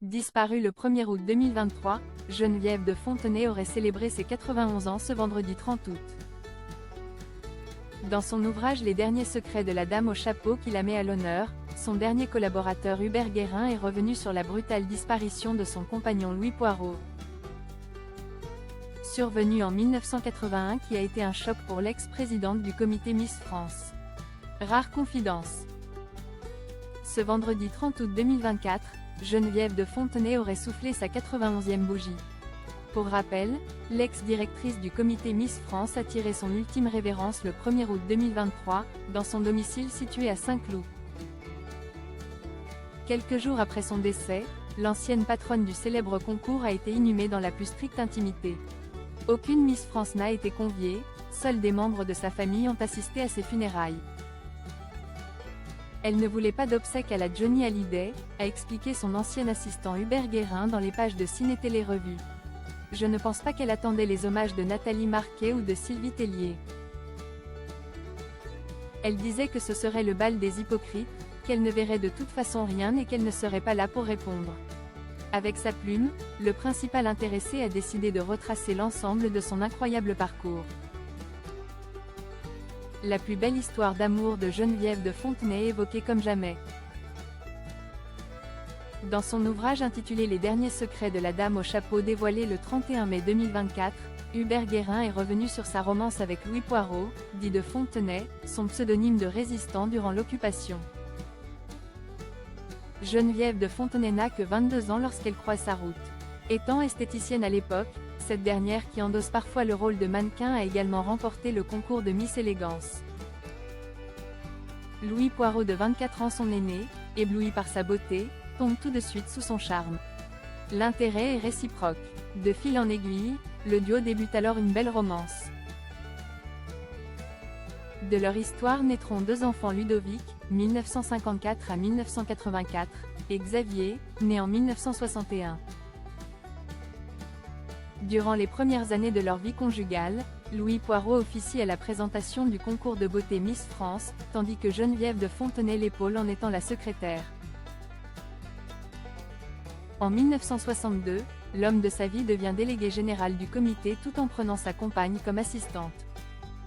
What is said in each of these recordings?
Disparue le 1er août 2023, Geneviève de Fontenay aurait célébré ses 91 ans ce vendredi 30 août. Dans son ouvrage Les derniers secrets de la dame au chapeau qui la met à l'honneur, son dernier collaborateur Hubert Guérin est revenu sur la brutale disparition de son compagnon Louis Poirot. Survenu en 1981 qui a été un choc pour l'ex-présidente du comité Miss France. Rare confidence. Ce vendredi 30 août 2024, Geneviève de Fontenay aurait soufflé sa 91e bougie. Pour rappel, l'ex-directrice du comité Miss France a tiré son ultime révérence le 1er août 2023, dans son domicile situé à Saint-Cloud. Quelques jours après son décès, l'ancienne patronne du célèbre concours a été inhumée dans la plus stricte intimité. Aucune Miss France n'a été conviée, seuls des membres de sa famille ont assisté à ses funérailles. Elle ne voulait pas d'obsèques à la Johnny Hallyday, a expliqué son ancien assistant Hubert Guérin dans les pages de Ciné Télé Revue. Je ne pense pas qu'elle attendait les hommages de Nathalie Marquet ou de Sylvie Tellier. Elle disait que ce serait le bal des hypocrites, qu'elle ne verrait de toute façon rien et qu'elle ne serait pas là pour répondre. Avec sa plume, le principal intéressé a décidé de retracer l'ensemble de son incroyable parcours. La plus belle histoire d'amour de Geneviève de Fontenay évoquée comme jamais. Dans son ouvrage intitulé Les derniers secrets de la dame au chapeau dévoilé le 31 mai 2024, Hubert Guérin est revenu sur sa romance avec Louis Poirot, dit de Fontenay, son pseudonyme de résistant durant l'occupation. Geneviève de Fontenay n'a que 22 ans lorsqu'elle croise sa route. Étant esthéticienne à l'époque, cette dernière qui endosse parfois le rôle de mannequin a également remporté le concours de Miss Élégance. Louis Poirot de 24 ans son aîné, ébloui par sa beauté, tombe tout de suite sous son charme. L'intérêt est réciproque. De fil en aiguille, le duo débute alors une belle romance. De leur histoire naîtront deux enfants Ludovic, 1954 à 1984, et Xavier, né en 1961. Durant les premières années de leur vie conjugale, Louis Poirot officie à la présentation du concours de beauté Miss France, tandis que Geneviève de Fontenay l'épaule en étant la secrétaire. En 1962, l'homme de sa vie devient délégué général du comité tout en prenant sa compagne comme assistante.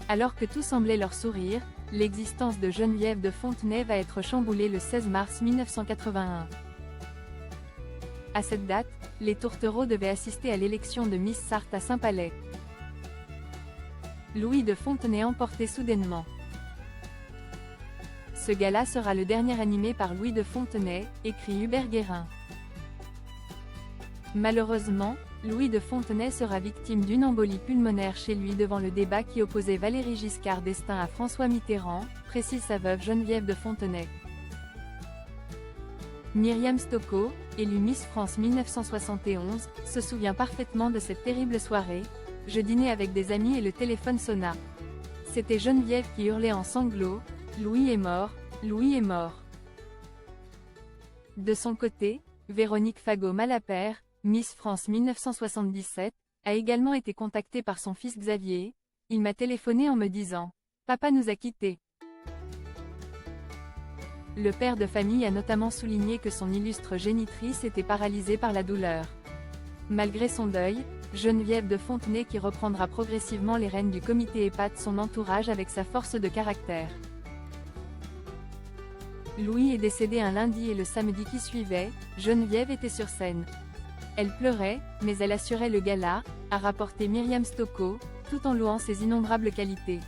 Alors que tout semblait leur sourire, l'existence de Geneviève de Fontenay va être chamboulée le 16 mars 1981. À cette date, les tourtereaux devaient assister à l'élection de Miss Sarthe à Saint-Palais. Louis de Fontenay emporté soudainement. Ce gala sera le dernier animé par Louis de Fontenay, écrit Hubert Guérin. Malheureusement, Louis de Fontenay sera victime d'une embolie pulmonaire chez lui devant le débat qui opposait Valéry Giscard d'Estaing à François Mitterrand, précise sa veuve Geneviève de Fontenay. Myriam Stocco, élue Miss France 1971, se souvient parfaitement de cette terrible soirée. Je dînais avec des amis et le téléphone sonna. C'était Geneviève qui hurlait en sanglots, « Louis est mort, Louis est mort ». De son côté, Véronique Fagot-Malapert, Miss France 1977, a également été contactée par son fils Xavier. Il m'a téléphoné en me disant « Papa nous a quittés ». Le père de famille a notamment souligné que son illustre génitrice était paralysée par la douleur. Malgré son deuil, Geneviève de Fontenay qui reprendra progressivement les rênes du comité épate son entourage avec sa force de caractère. Louis est décédé un lundi et le samedi qui suivait, Geneviève était sur scène. Elle pleurait, mais elle assurait le gala, a rapporté Myriam Stocco, tout en louant ses innombrables qualités.